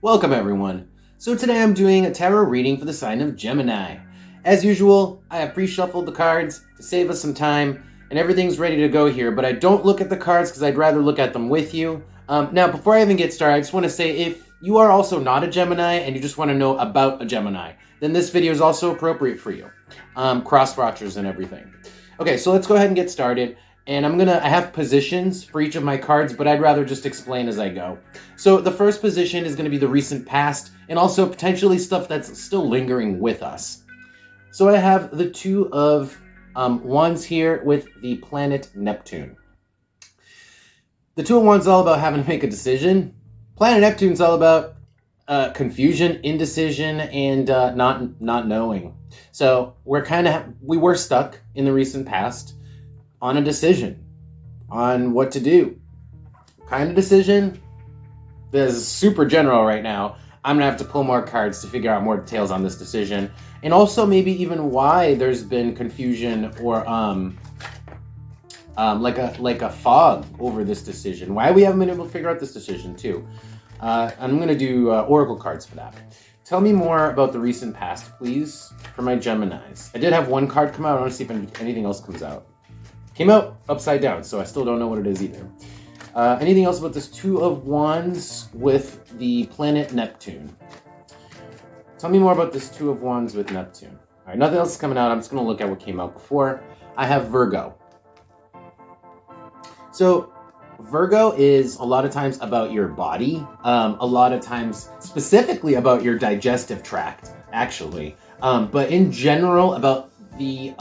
Welcome everyone. So today I'm doing a tarot reading for the sign of Gemini. As usual, I have pre-shuffled the cards to save us some time, and everything's ready to go here, but I don't look at the cards because I'd rather look at them with you. Now, before I even get started, I just want to say if you are also not a Gemini and you just want to know about a Gemini, then this video is also appropriate for you. Cross-watchers and everything. Okay, so let's go ahead and get started. And I have positions for each of my cards, but I'd rather just explain as I go. So the first position is going to be the recent past, and also potentially stuff that's still lingering with us. So I have the Two of Wands here with the planet Neptune. The Two of Wands is all about having to make a decision. Planet Neptune is all about confusion, indecision, and not knowing. So we were stuck in the recent past on a decision on what to do. Kind of decision. This is super general right now. I'm gonna have to pull more cards to figure out more details on this decision, and also maybe even why there's been confusion or like a fog over this decision. Why we haven't been able to figure out this decision too. I'm gonna do oracle cards for that. Tell me more about the recent past, please, for my Geminis. I did have one card come out. I want to see if anything else comes out. Came out upside down, so I still don't know what it is either. Anything else about this Two of Wands with the planet Neptune? Tell me more about this Two of Wands with Neptune. All right, nothing else is coming out. I'm just going to look at what came out before. I have Virgo. So Virgo is a lot of times about your body, a lot of times specifically about your digestive tract, actually. But in general, about the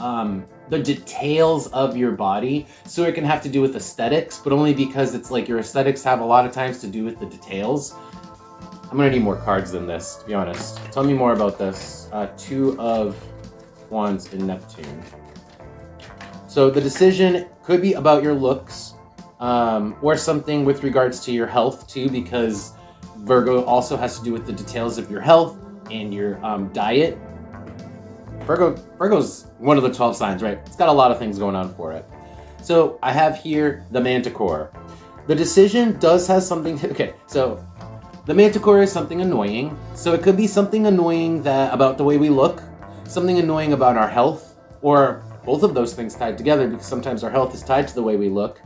details of your body. So it can have to do with aesthetics, but only because it's like your aesthetics have a lot of times to do with the details. I'm gonna need more cards than this, to be honest. Tell me more about this. Two of Wands in Neptune. So the decision could be about your looks, or something with regards to your health too, because Virgo also has to do with the details of your health and your diet. Virgo's one of the 12 signs, right? It's got a lot of things going on for it. So I have here the Manticore. The decision does have something okay, so the Manticore is something annoying. So it could be something annoying about the way we look, something annoying about our health, or both of those things tied together, because sometimes our health is tied to the way we look.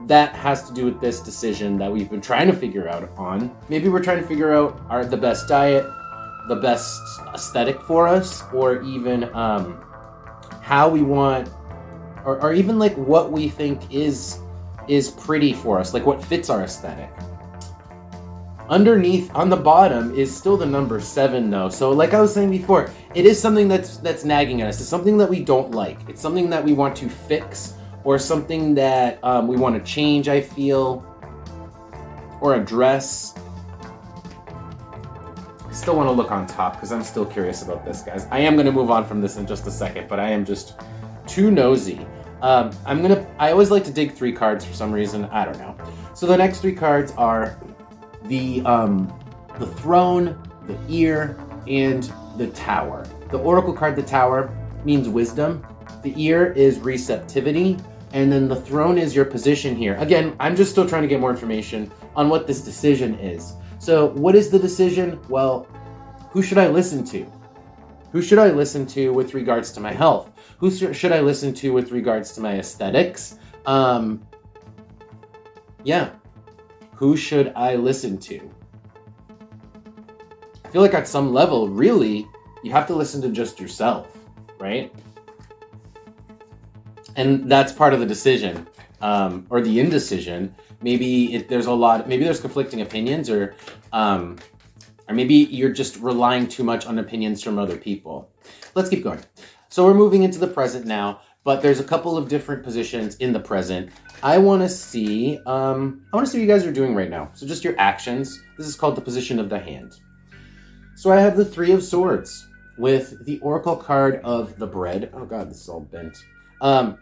That has to do with this decision that we've been trying to figure out on. Maybe we're trying to figure out the best diet, the best aesthetic for us, or even how we want, or even like what we think is pretty for us, like what fits our aesthetic. Underneath, on the bottom, is still the number 7 though. So like I was saying before, it is something that's nagging at us. It's something that we don't like. It's something that we want to fix, or something that we want to change, I feel, or address. I still want to look on top because I'm still curious about this, guys. I am going to move on from this in just a second, but I am just too nosy. I always like to dig 3 cards for some reason. I don't know. So the next 3 cards are the Throne, the Ear, and the Tower. The Oracle card, the Tower, means wisdom. The Ear is receptivity. And then the Throne is your position here. Again, I'm just still trying to get more information on what this decision is. So what is the decision? Well, who should I listen to? Who should I listen to with regards to my health? Who should I listen to with regards to my aesthetics? Who should I listen to? I feel like at some level, really, you have to listen to just yourself, right? And that's part of the decision, or the indecision. Maybe there's conflicting opinions, or maybe you're just relying too much on opinions from other people. Let's keep going. So we're moving into the present now, but there's a couple of different positions in the present. I want to see what you guys are doing right now. So just your actions. This is called the position of the hand. So I have the Three of Swords with the Oracle card of the bread. Oh God, this is all bent. The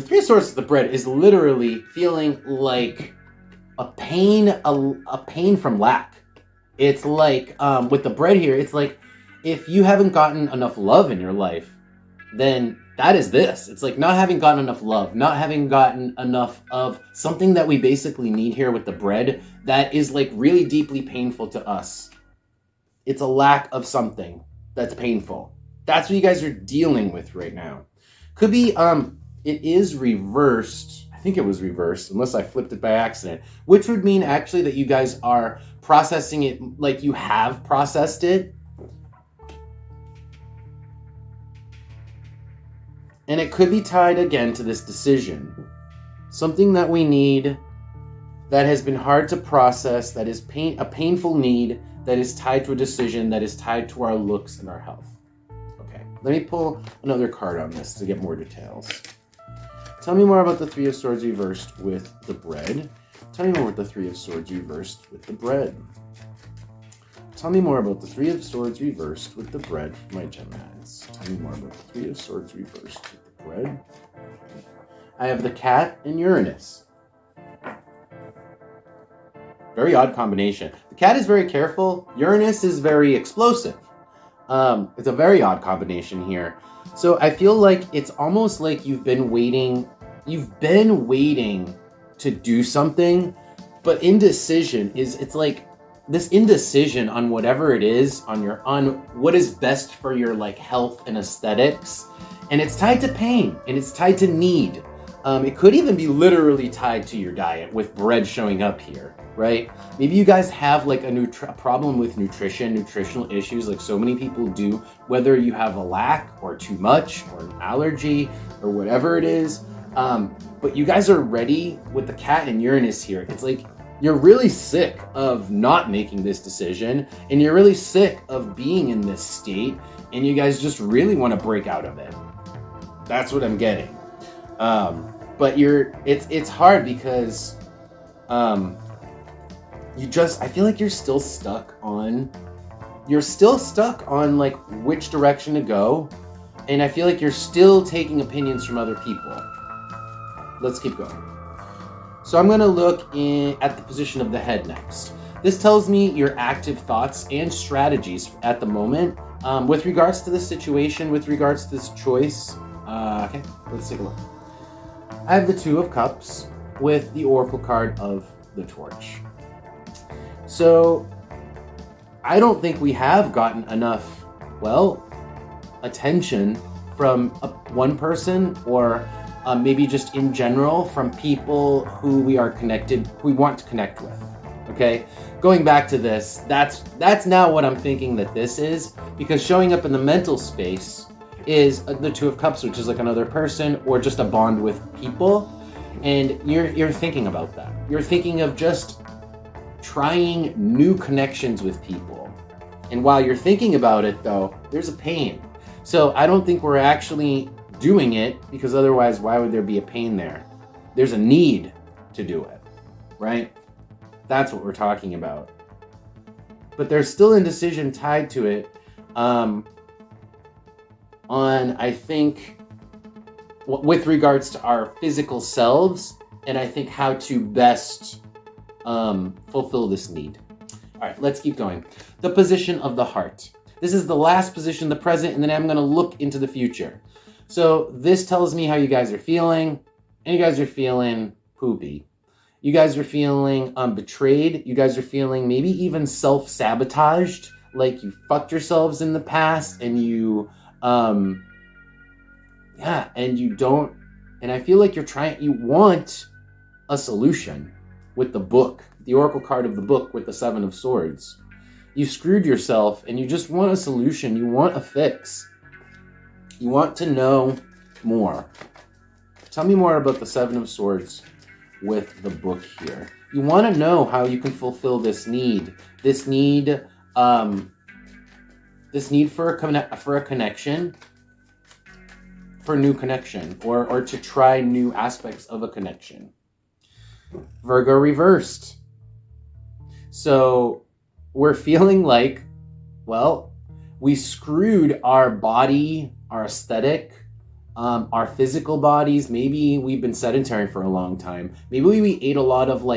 Three of Swords, the bread, is literally feeling like a pain from lack. It's like, with the bread here, it's like if you haven't gotten enough love in your life, then that is this. It's like not having gotten enough love, not having gotten enough of something that we basically need here with the bread that is like really deeply painful to us. It's a lack of something that's painful. That's what you guys are dealing with right now. Could be, it is reversed. I think it was reversed, unless I flipped it by accident, which would mean actually that you guys are processing it like you have processed it. And it could be tied again to this decision. Something that we need that has been hard to process, that is a painful need that is tied to a decision that is tied to our looks and our health. Okay, let me pull another card on this to get more details. Tell me more about the Three of Swords reversed with the bread. Tell me more about the Three of Swords reversed with the bread. Tell me more about the Three of Swords reversed with the bread for my Geminis. Tell me more about the Three of Swords reversed with the bread. I have the Cat and Uranus. Very odd combination. The Cat is very careful. Uranus is very explosive. It's a very odd combination here. So I feel like it's almost like you've been waiting to do something, but indecision it's like this indecision on whatever it is on what is best for your like health and aesthetics, and it's tied to pain and it's tied to need. It could even be literally tied to your diet with bread showing up here, right? Maybe you guys have like a problem with nutritional issues like so many people do, whether you have a lack or too much or an allergy or whatever it is. But you guys are ready with the Cat and Uranus here. It's like you're really sick of not making this decision, and you're really sick of being in this state, and you guys just really want to break out of it. That's what I'm getting. But it's hard because I feel like you're still stuck on like which direction to go, and I feel like you're still taking opinions from other people. Let's keep going. So I'm going to look at the position of the head next. This tells me your active thoughts and strategies at the moment with regards to this situation, with regards to this choice. Okay, let's take a look. I have the Two of Cups with the Oracle card of the Torch. So I don't think we have gotten enough, attention from one person, or maybe just in general from people who we want to connect with. Okay, going back to this, that's now what I'm thinking that this is, because showing up in the mental space is the Two of Cups, which is like another person or just a bond with people, and you're thinking about that. You're thinking of just trying new connections with people, and while you're thinking about it, though, there's a pain. So I don't think we're actually doing it, because otherwise, why would there be a pain there? There's a need to do it, right? That's what we're talking about. But there's still indecision tied to it. I think, with regards to our physical selves, and I think how to best fulfill this need. All right, let's keep going. The position of the heart. This is the last position, the present, and then I'm going to look into the future. So this tells me how you guys are feeling, and you guys are feeling poopy. You guys are feeling betrayed. You guys are feeling maybe even self-sabotaged, like you fucked yourselves in the past, and you and I feel like you want a solution with the book, the Oracle card of the book with the Seven of Swords. You screwed yourself and you just want a solution. You want a fix. You want to know more. Tell me more about the Seven of Swords with the book here. You want to know how you can fulfill this need. This need for a connection, for a new connection, or to try new aspects of a connection. Virgo reversed. So we're feeling like, we screwed our body, our aesthetic, our physical bodies. Maybe we've been sedentary for a long time. Maybe we ate a lot of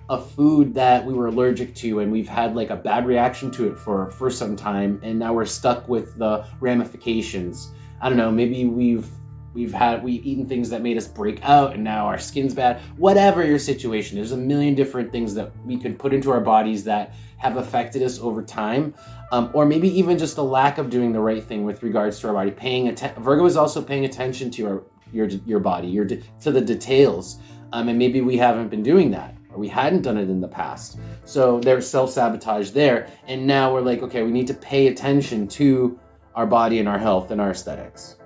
a food that we were allergic to, and we've had a bad reaction to it for some time, and now we're stuck with the ramifications. I don't know, maybe we've we've eaten things that made us break out and now our skin's bad. Whatever your situation, there's a million different things that we can put into our bodies that have affected us over time. Or maybe even just a lack of doing the right thing with regards to our body. Virgo is also paying attention to your body, to the details. And maybe we haven't been doing that, or we hadn't done it in the past. So there's self-sabotage there. And now we're like, okay, we need to pay attention to our body and our health and our aesthetics.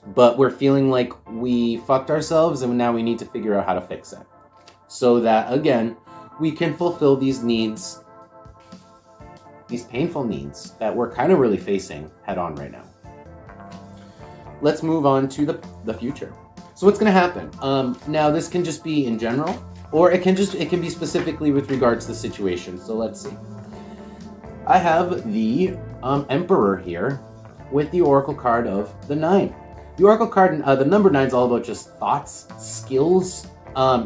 But we're feeling like we fucked ourselves, and now we need to figure out how to fix it. So that, again, we can fulfill these needs, these painful needs that we're kind of really facing head on right now. Let's move on to the future. So what's going to happen? Now this can just be in general, or it can be specifically with regards to the situation. So let's see. I have the Emperor here with the Oracle card of the 9. The Oracle card, the number 9 is all about just thoughts, skills.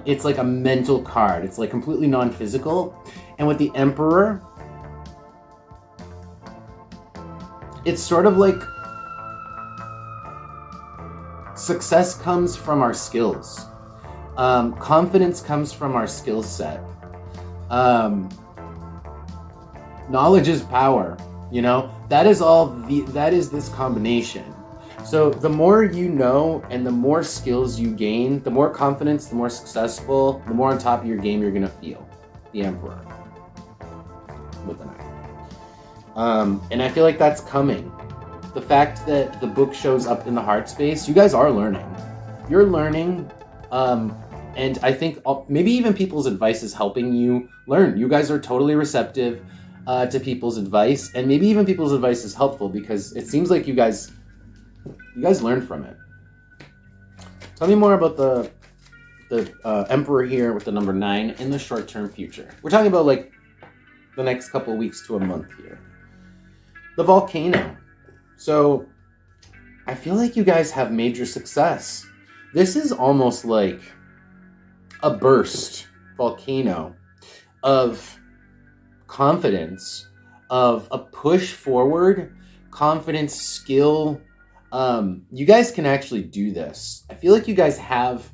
It's like a mental card. It's like completely non-physical. And with the Emperor, it's sort of like success comes from our skills. Confidence comes from our skill set. Knowledge is power. You know, that is this combination. So the more you know and the more skills you gain, the more confidence, the more successful, the more on top of your game you're gonna feel. The Emperor with the 9. And I feel like that's coming. The fact that the book shows up in the heart space, you guys are learning. You're learning, and I think maybe even people's advice is helping you learn. You guys are totally receptive to people's advice, and maybe even people's advice is helpful because it seems like you guys learn from it. Tell me more about the Emperor here with the number 9 in the short-term future. We're talking about like the next couple weeks to a month here. The Volcano. So I feel like you guys have major success. This is almost like a burst volcano of confidence, of a push forward, confidence, skill. You guys can actually do this. I feel like you guys have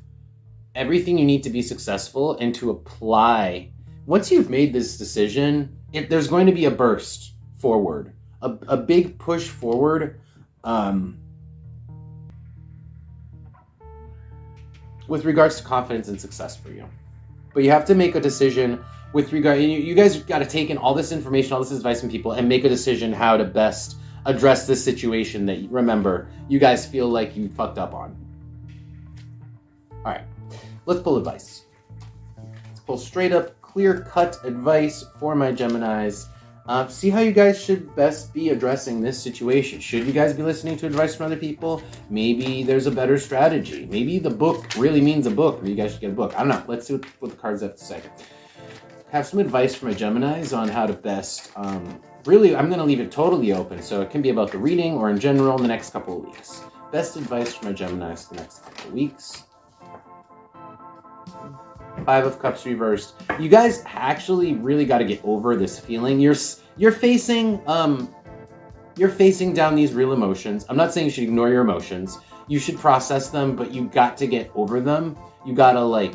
everything you need to be successful and to apply. Once you've made this decision, there's going to be a burst forward, a big push forward. With regards to confidence and success for you. But you have to make a decision with regard, you guys got to take in all this information, all this advice from people and make a decision how to best address this situation that, remember, you guys feel like you fucked up on. All right, let's pull advice. Let's pull straight up, clear-cut advice for my Geminis. See how you guys should best be addressing this situation. Should you guys be listening to advice from other people? Maybe there's a better strategy. Maybe the book really means a book. Maybe you guys should get a book. I don't know. Let's see what the cards have to say. Have some advice for my Geminis on how to best... really, I'm going to leave it totally open, so it can be about the reading or in general in the next couple of weeks. Best advice for my Geminis the next couple of weeks. 5 of Cups reversed. You guys actually really got to get over this feeling. You're facing down these real emotions. I'm not saying you should ignore your emotions. You should process them, but you got to get over them. You got to like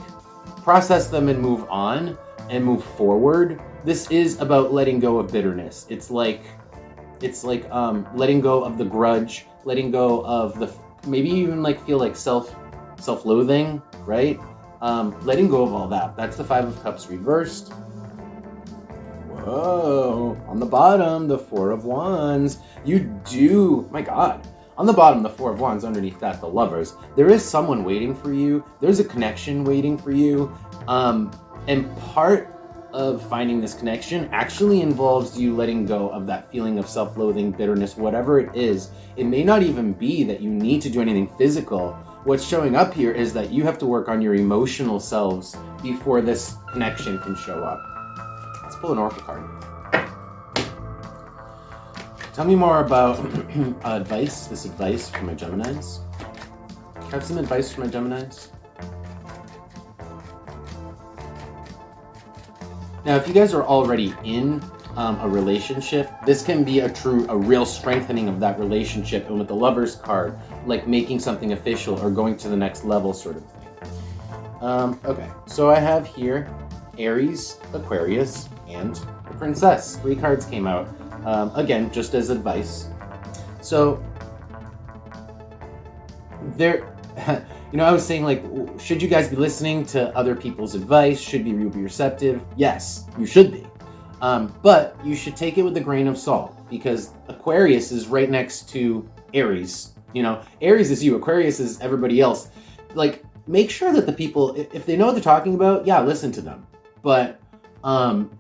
process them and move on and move forward. This is about letting go of bitterness. It's like letting go of the grudge, letting go of the maybe even like feel like self-loathing, right? Letting go of all that. That's the 5 of Cups reversed. Whoa. On the bottom, the 4 of Wands. My God. On the bottom, the 4 of Wands. Underneath that, the Lovers. There is someone waiting for you. There's a connection waiting for you. And part of finding this connection actually involves you letting go of that feeling of self-loathing, bitterness, whatever it is. It may not even be that you need to do anything physical. What's showing up here is that you have to work on your emotional selves before this connection can show up. Let's pull an Oracle card. Tell me more about this advice for my Geminis. Have some advice for my Geminis. Now, if you guys are already in a relationship, this can be a real strengthening of that relationship. And with the Lovers card, like making something official or going to the next level sort of thing. Okay, so I have here Aries, Aquarius, and the Princess. 3 cards came out. Again, just as advice. So there, I was saying, like, should you guys be listening to other people's advice? Should you be receptive? Yes, you should be. But you should take it with a grain of salt, because Aquarius is right next to Aries. Aries is you, Aquarius is everybody else. Like, make sure that the people, if they know what they're talking about, yeah, listen to them. But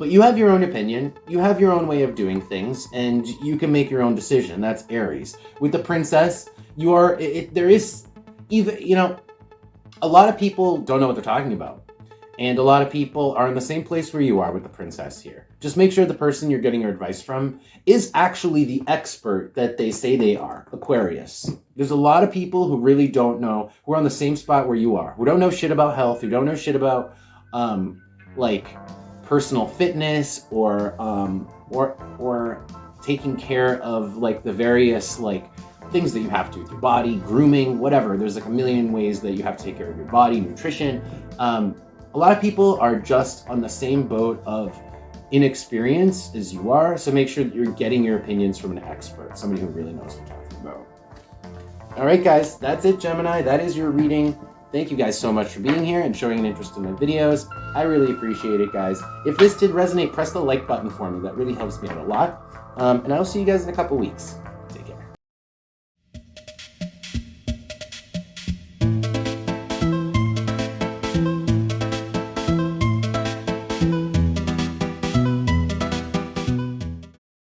you have your own opinion, you have your own way of doing things, and you can make your own decision. That's Aries. With the Princess, there is even, a lot of people don't know what they're talking about. And a lot of people are in the same place where you are with the Princess here. Just make sure the person you're getting your advice from is actually the expert that they say they are, Aquarius. There's a lot of people who really don't know, who are on the same spot where you are, who don't know shit about health, who don't know shit about, like, personal fitness or taking care of, like, the various, like, things that you have to do with your body, grooming, whatever. There's like a million ways that you have to take care of your body, nutrition. A lot of people are just on the same boat of inexperience as you are, so make sure that you're getting your opinions from an expert, somebody who really knows what they're talking about. All right, guys, that's it, Gemini. That is your reading. Thank you guys so much for being here and showing an interest in my videos. I really appreciate it, guys. If this did resonate, press the like button for me. That really helps me out a lot. And I'll see you guys in a couple weeks.